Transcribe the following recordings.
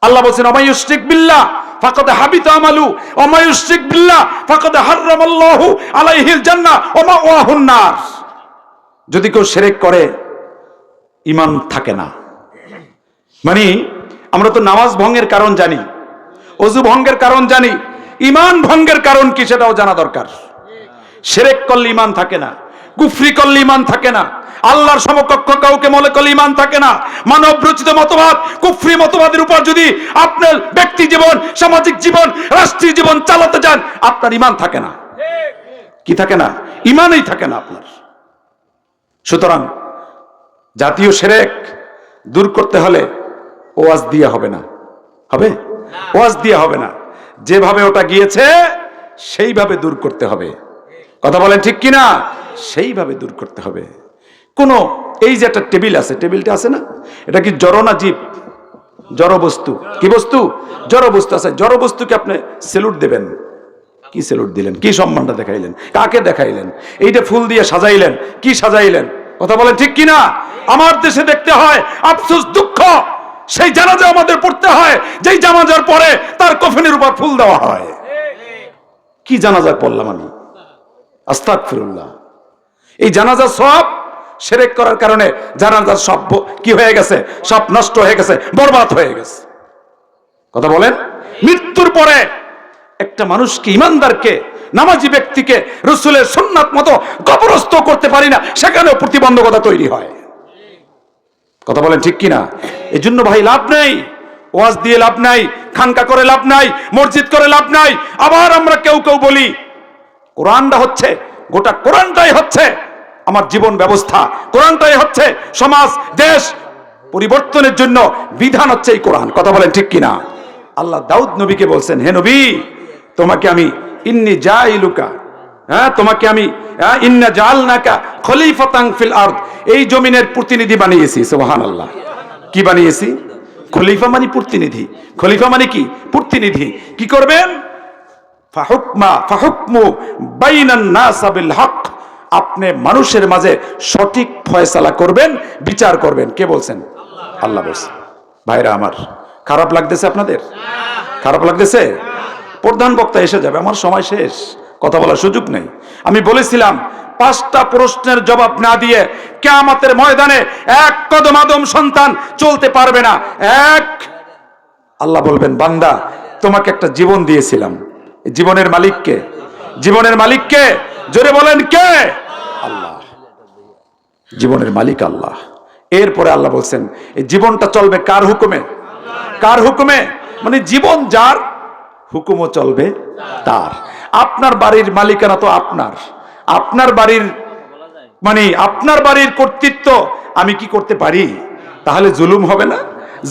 আল্লাহ বলেন ওয়া ইউশরিক বিল্লাহ ফাকাদ হাবিতা আমালু ওয়া মা ইউশরিক বিল্লাহ ফাকাদ হারামাল্লাহু আলাইহিল জান্নাহ ওয়া মাওয়াহুন নার। যদি কেউ শিরক করে ঈমান থাকে না। মানে আমরা তো নামাজ ভঙ্গের কারণ জানি, ওযু ভঙ্গের কারণ জানি, ঈমান ভঙ্গের কারণ কি সেটাও জানা দরকার। শিরক করলে ঈমান থাকে না, কুফরি করলে ঈমান থাকে না, আল্লাহর সমকক্ষ কাউকে মনে করলে ঈমান থাকে না। মানব রচিত মতবাদ কুফরি মতবাদের উপর যদি আপনার ব্যক্তি জীবন, সামাজিক জীবন, রাষ্ট্রীয় জীবন চালাতে যান, আপনার ঈমান থাকে না। কি থাকে না? ঈমানই থাকে না আপনার। সুতরাং জাতীয় শিরক দূর করতে হলে ওয়াজ দিয়ে হবে না। হবে? ওয়াজ দিয়ে হবে না, যেভাবে ওটা গিয়েছে সেইভাবে দূর করতে হবে। কথা বলেন ঠিক কিনা? সেইভাবে দূর করতে হবে। কোন এই যে একটা টেবিল আছে, টেবিলটা আছে না, এটা কি জড় না জীব? জড় বস্তু। কি বস্তু? জড় বস্তু আছে। জড় বস্তুকে আপনি সেলুট দেবেন, কি সেলুট দিলেন? কি সম্মানটা দেখাইলেন? কাকে দেখাইলেন? এইটা ফুল দিয়ে সাজাইলেন, কি সাজাইলেন? কথা বলেন ঠিক কিনা? আমার দেশে দেখতে হয় আফসোস, দুঃখ, সেই জানাজা আমাদের পড়তে হয় যেই জানাজার পরে তার কফিনের উপর ফুল দেওয়া হয়। কি জানাজা পড়লাম আমি? আস্তাগফিরুল্লাহ। এই জানাজা সব শিরক করার কারণে জানাজার সব কি হয়ে গেছে? সব নষ্ট হয়ে গেছে, বরবাদ হয়ে গেছে। কথা বলেন। মৃত্যুর পরে একটা মানুষকে, ইমানদারকে, নামাজি ব্যক্তিকে রাসূলের সুন্নাত মতো কবরস্থ করতে পারি না, সেখানেও প্রতিবন্ধকতা তৈরি হয়। কথা বলেন ঠিক কিনা? এই জন্য ভাই লাভ নেই, ওয়াজ দিয়ে লাভ নাই, খানকা করে লাভ নাই, মসজিদ করে লাভ নাই। আবার আমরা কেউ কেউ বলি কোরআনটা হচ্ছে, গোটা কোরআনটাই হচ্ছে আমার জীবন ব্যবস্থা, কোরআনটাই হচ্ছে সমাজ দেশ পরিবর্তনের জন্য বিধান হচ্ছে এই কোরআন। কথা বলেন ঠিক কিনা? আল্লাহ দাউদ নবীকে বলছেন, হে নবী, তোমাকে আমি ইন্নী জাইলুকা, তোমাকে আমি ইন্না জাআলনাকা খলিফাতান ফিল আরদ, এই জমিনের প্রতিনিধি বানিয়েছি। সুবহানাল্লাহ। কি বানিয়েছি? খলিফা মানে প্রতিনিধি। খলিফা মানে কি? প্রতিনিধি। কি করবেন? ফাহুকমু বাইনান নাস বিল হক, আপনি মানুষের মাঝে সঠিক ফয়সালা করবেন, বিচার করবেন। কে বলছেন? আল্লাহ বলছেন। ভাইরা আমার, খারাপ লাগতেছে আপনাদের? খারাপ লাগতেছে? প্রধান বক্তা এসে যাবে, আমার সময় শেষ, কথা বলার সুযোগ নেই। আমি বলেছিলাম 5টা প্রশ্নের জবাব না দিয়ে কিয়ামতের ময়দানে এক কদম আদম সন্তান চলতে পারবে না। এক, আল্লাহ বলবেন, বান্দা তোমাকে একটা জীবন দিয়েছিলাম, জীবনের মালিক কে? জীবনের মালিক কে? জোরে বলেন কে? আল্লাহ। জীবনের মালিক আল্লাহ। এরপরে আল্লাহ বলছেন এই জীবনটা চলবে কার হুকুমে? কার হুকুমে? মানে জীবন যার, হুকুমও চলবে তার। আপনার বাড়ির মালিকানা তো আপনার, আপনার বাড়ির মানে আপনার বাড়ির কর্তৃত্ব আমি কি করতে পারি? তাহলে জুলুম হবে না?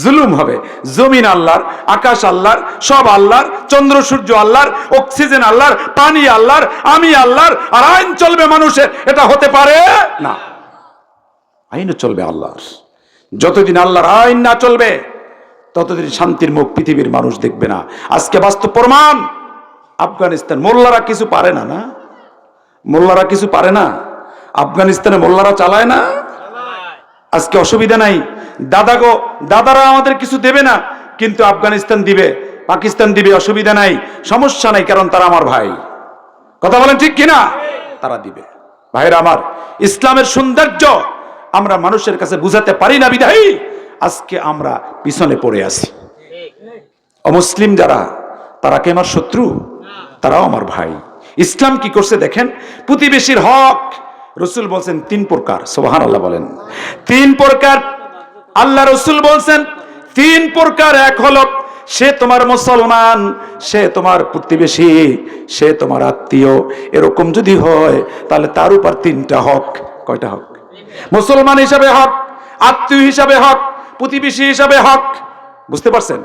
জুলুম হবে। জমিন আল্লাহর, আকাশ আল্লাহর, সব আল্লাহর, চন্দ্র সূর্য আল্লাহর, অক্সিজেন আল্লাহর, পানি আল্লাহর, আমি আল্লাহর, আর আইন চলবে মানুষের, এটা হতে পারে না। আইনও চলবে আল্লাহর। যতদিন আল্লাহর আইন না চলবে ততদিন শান্তির মুখ পৃথিবীর মানুষ দেখবে না। আজকে বাস্তব প্রমাণ, আফগানিস্তান মোল্লারা কিছু পারে না, না মোল্লারা কিছু পারে না, আফগানিস্তানে মোল্লারা চালায় না। আজকে অসুবিধা নাই, দাদারা আমাদের কিছু দেবে না, কিন্তু আফগানিস্তান দিবে, পাকিস্তান দিবে, অসুবিধা নাই, সমস্যা নাই, কারণ তারা আমার ভাই। কথা বলেন ঠিক কিনা? তারা দিবে। ভাইরা আমার, ইসলামের সৌন্দর্য আমরা মানুষের কাছে বুঝাতে পারি না বিধায় আজকে আমরা পিছনে পড়ে আছি। অমুসলিম যারা, তারা কি আমার শত্রু? তারাও আমার ভাই। ইসলাম কি করছে দেখেন, প্রতিবেশীর হক রাসূল বলছেন 3 প্রকার। সুবহানাল্লাহ বলেন 3 প্রকার। আল্লাহ রাসূল বলছেন 3 প্রকার। এক হলো সে তোমার মুসলমান, সে তোমার প্রতিবেশী, সে তোমার আত্মীয়। এরকম যদি হয় তাহলে তার উপর 3টা হক। কয়টা হক? মুসলমান হিসাবে হক, আত্মীয় হিসাবে হক, প্রতিবেশী হিসাবে হক। বুঝতে পারছেন?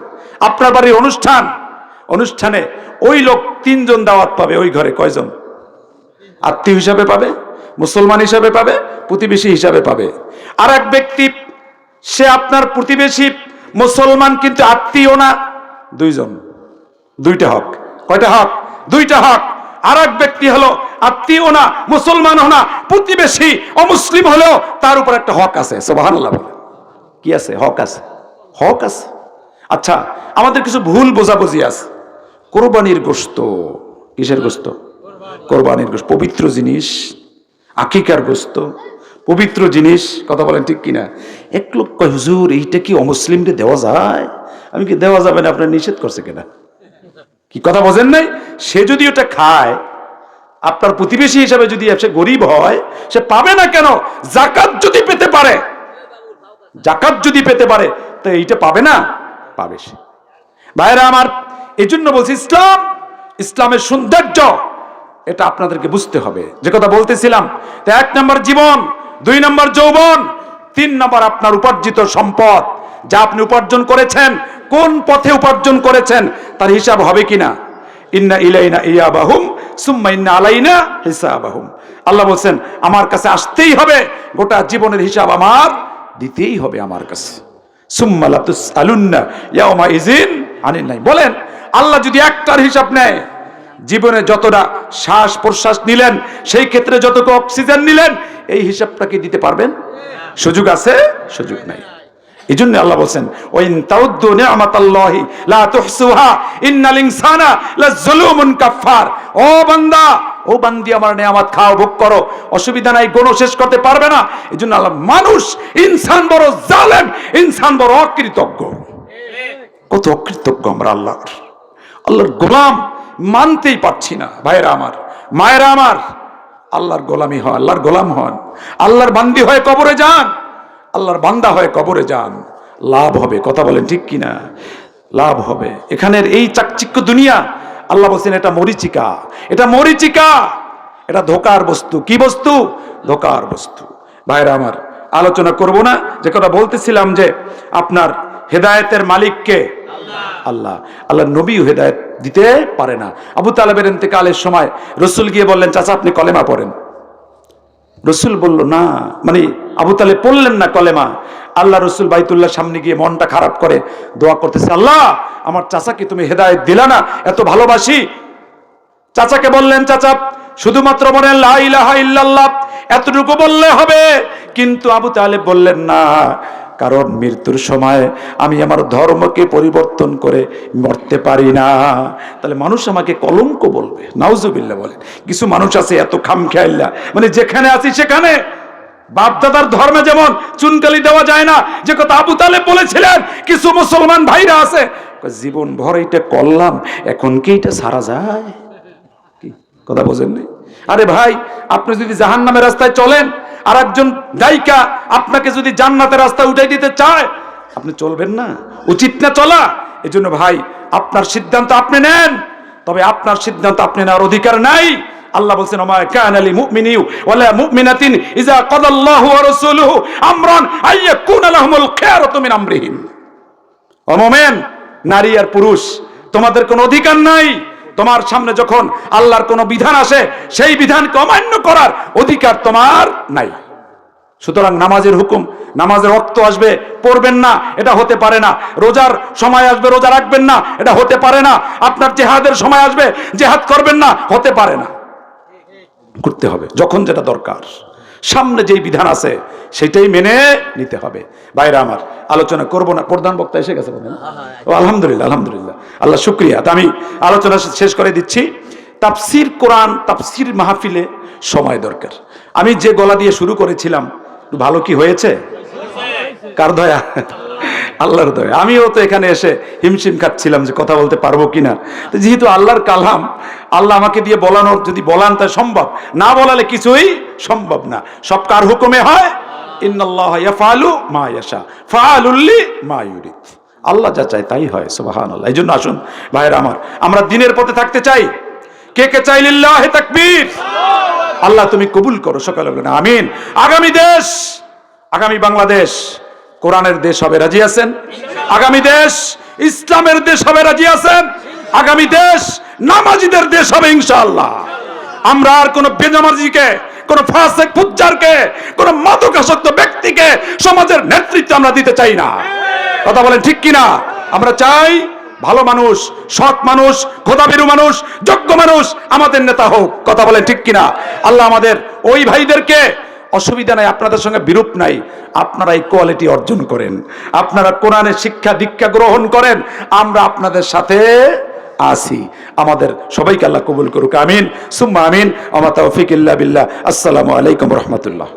আপনার বাড়ির অনুষ্ঠানে ওই লোক 3 জন দাওয়াত পাবে, ওই ঘরে কয়জন? আত্মীয় হিসাবে পাবে, মুসলমান হিসাবে পাবে, প্রতিবেশী হিসাবে পাবে। আর এক ব্যক্তি, সে আপনার প্রতিবেশী, মুসলমান কিন্তু আত্মীয় না, 2 জন। 2টা হক। কয়টা হক? 2টা হক। আর এক ব্যক্তি হলো আত্মীয় না, মুসলমান না, প্রতিবেশী, অমুসলিম হলেও তার উপর একটা হক আছে। সুবহানাল্লাহ বলেন। কি আছে? হক আছে। হক আছে। আচ্ছা, আমাদের কিছু ভুল বোঝাবুঝি আছে। কোরবানির গোশত, কিসের গোশত? কোরবানির গোশত পবিত্র জিনিস। আকিকার গোশত পবিত্র জিনিস, কথা বলেন ঠিক কিনা? এক লোক কয়, হুজুর এইটা কি অমুসলিমদের দেওয়া যায়? আমি কি দেওয়া যাবে না, আপনার নিষেধ করছে কিনা? কি কথা বোঝেন নাই? সে যদি ওটা খায়, আপনার প্রতিবেশী হিসাবে যদি সে গরিব হয়, সে পাবে না কেন? জাকাত যদি পেতে পারে, জাকাত যদি পেতে পারে, তো এইটা পাবে না? পাবে সে। ভাইরা আমার, এই জন্য বলছি ইসলাম, ইসলামের সৌন্দর্য এটা আপনাদেরকে বুঝতে হবে। যে কথা বলতেছিলাম, তো 1 নম্বর জীবন, 2 নম্বর যৌবন, 3 নম্বর আপনার উপার্জিত সম্পদ, যা আপনি উপার্জন করেছেন, কোন পথে উপার্জন করেছেন তার হিসাব হবে কিনা। ইন্না ইলাইনা ইয়াবাহুম সুম্মা ইন্না আলাইনা হিসাবাহুম। আল্লাহ বলছেন আমার কাছে আসতেই হবে, গোটা জীবনের হিসাব আমার দিতেই হবে আমার কাছে। সুম্মা লাতুসআলুন্না ইয়াওমা ইযিন আনিন নাঈম। বলেন, আল্লাহ যদি একটার হিসাব নেয়, জীবনে যতটা শ্বাস প্রশ্বাস নিলেন, সেই ক্ষেত্রে যতটুকু অক্সিজেন নিলেন, এই হিসাবটা কি দিতে পারবেন? সুযোগ আছে? সুযোগ নাই। এই জন্য আল্লাহ বলছেন, ওয়াইন তাউদ্দু নি'মাতাল্লাহি লা তুহসুহা ইন্নাল ইনসানা লাযুলুমুন কাফফার। ও বান্দা, ও বান্দি, আমার নিয়ামত খাও, ভোগ করো, অসুবিধা নাই, কোনো শেষ করতে পারবে না। এই জন্য আল্লাহ, মানুষ, ইনসান বড় জালেম, ইনসান বড় অকৃতজ্ঞ। কত অকৃতজ্ঞ আমরা আল্লাহর, আল্লাহর গোলাম মানতেই পারছি না। ভাইরা আমার, মায়েরা আমার, আল্লাহর গোলামি হন, আল্লাহর গোলাম হন, আল্লাহর বান্দি হয়ে কবরে যান, আল্লাহর বান্দা হয়ে কবরে যান, লাভ হবে। কথা বলেন ঠিক কিনা? লাভ হবে। এখানের এই চাকচিক্য দুনিয়া, আল্লাহ বলছেন এটা মরিচিকা, এটা মরিচিকা, এটা ধোকার বস্তু। কি বস্তু? ধোকার বস্তু। ভাইরা আমার, আলোচনা করব না। যে কথা বলতেছিলাম যে আপনার হেদায়েতের মালিককে আল্লাহ, আল্লাহ নবীও হেদায়েত দিতে পারে না। আবু তালেবের ইন্তেকালের সময় রসুল গিয়ে বললেন, চাচা আপনি কলেমা পড়েন। রসুল বলল না, মানে আবু তালেব পড়লেন না কলেমা। আল্লাহ রসুল বাইতুল্লাহ সামনে গিয়ে মনটা খারাপ করে দোয়া করতেছে, আল্লাহ আমার চাচাকে তুমি হেদায়েত দিলা না, এত ভালোবাসি। চাচাকে বললেন, চাচা শুধুমাত্র বলেন লা ইলাহা ইল্লাল্লাহ, এতটুকু বললে হবে। কিন্তু আবু তালেব বললেন না, কারণ মৃত্যুর সময় আমি আমার ধর্মকে পরিবর্তন করে মরতে পারি না, তাহলে মানুষ আমাকে কলঙ্ক বলবে। নাউজুবিল্লাহ বলেন। কিছু মানুষ আছে এত খামখেয়াল্লা, মানে যেখানে আছি সেখানে বাপদাদার ধর্মে যেমন চুনকালি দেওয়া যায় না, যে কথা আবু তালেব বলেছিলেন, কিছু মুসলমান ভাইরা আছে জীবন ভর এটা করলাম, এখন কি এটা সারা যায়? কি কথা বোঝেননি? আরে ভাই, আপনি যদি জাহান্নামের রাস্তায় চলেন, আর একজন গায়িকা আপনাকে যদি জান্নাতের রাস্তায় উঠাই দিতে চায়, আপনি চলবেন না? উচিত না চলা? এজন্য ভাই, আপনার সিদ্ধান্ত আপনি নেন, তবে আপনার সিদ্ধান্ত আপনি নেওয়ার অধিকার নাই। আল্লাহ বলছেন, ওমা কানা লিল মুমিনি ওয়ালা মুমিনাতিন ইযা কাদাল্লাহু ওয়া রাসূলুহু আমরান আইয়াকুনা লাহুমুল খিয়ারাতু মিন আমরিহিম। ও মুমিন, নারী আর পুরুষ, তোমাদের কোনো অধিকার নাই। তোমার সামনে যখন আল্লাহর কোনো বিধান আসে, সেই বিধানকে অমান্য করার অধিকার তোমার নাই। সুতরাং নামাজের হুকুম, নামাজের ওয়াক্ত আসবে, পড়বেন না, এটা হতে পারে না। রোজার সময় আসবে, রোজা রাখবেন না, এটা হতে পারে না। আপনার জিহাদের সময় আসবে, জিহাদ করবেন না, হতে পারে না। করতে হবে যখন যেটা দরকার। সামনে যেই বিধান আছে সেটাই মেনে নিতে হবে। ভাইরা আমার, আলোচনা করব না, প্রধান বক্তা এসে গেছে বলেন। ও আলহামদুলিল্লাহ, আলহামদুলিল্লাহ, আল্লাহ শুকরিয়া। তা আমি আলোচনা শেষ করে দিচ্ছি। তাফসির কোরআন, তাফসির মাহফিলে সময় দরকার। আমি যে গলা দিয়ে শুরু করেছিলাম, ভালো কি হয়েছে? কার দয়া? আল্লাহর দয়া। আমিও তো এখানে এসে হিমশিম খাচ্ছিলাম যে কথা বলতে পারবো কিনা। যেহেতু আল্লাহর কালাম, আল্লাহ আমাকে দিয়ে বলানোর, যদি বলান তা সম্ভব, না বলালে কিছুই সম্ভব না। সব কার হুকুমে হয়? ইন্নাল্লাহা ইয়াফআলু মা ইয়াশা ফাআলুল লিমা ইউরিদ। আল্লাহ যা চায় তাই হয়। সুবহানাল্লাহ। এই জন্য আসুন ভাইরা আমার, আমরা দ্বীনের পথে থাকতে চাই। কে কে চাই? লিল্লাহি তাকবীর। আল্লাহ তুমি কবুল করো, সকালে বলেন আমিন। আগামী দেশ, আগামী বাংলাদেশ কোরআনের দেশ হবে, রাজি আছেন? আগামী দেশ ইসলামের দেশ হবে, রাজি আছেন? আগামী দেশ নামাজিদের দেশ হবে ইনশাআল্লাহ। আমরা আর কোন বেনামাজিকে, কোন ফাসিক ফুজ্জারকে, কোন মাদকাসক্ত ব্যক্তিকে সমাজের নেতৃত্ব আমরা দিতে চাই না। কথা বলেন ঠিক কিনা? আমরা চাই ভালো মানুষ, সৎ মানুষ, খোদাভীরু মানুষ, যোগ্য মানুষ আমাদের নেতা হোক। কথা বলেন ঠিক কিনা? আল্লাহ আমাদের ওই ভাইদেরকে, অসুবিধা নাই, আপনাদের সঙ্গে বিরূপ নাই। আপনারা এই কোয়ালিটি অর্জন করেন, আপনারা কোরআনের শিক্ষা দীক্ষা গ্রহণ করেন, আমরা আপনাদের সাথে আসি। আমাদের সবাইকে আল্লাহ কবুল করুক, আমিন সুম্মা আমিন। ওয়া মা তাওফিক ইল্লা বিল্লাহ। আসসালামু আলাইকুম রহমতুল্লাহ।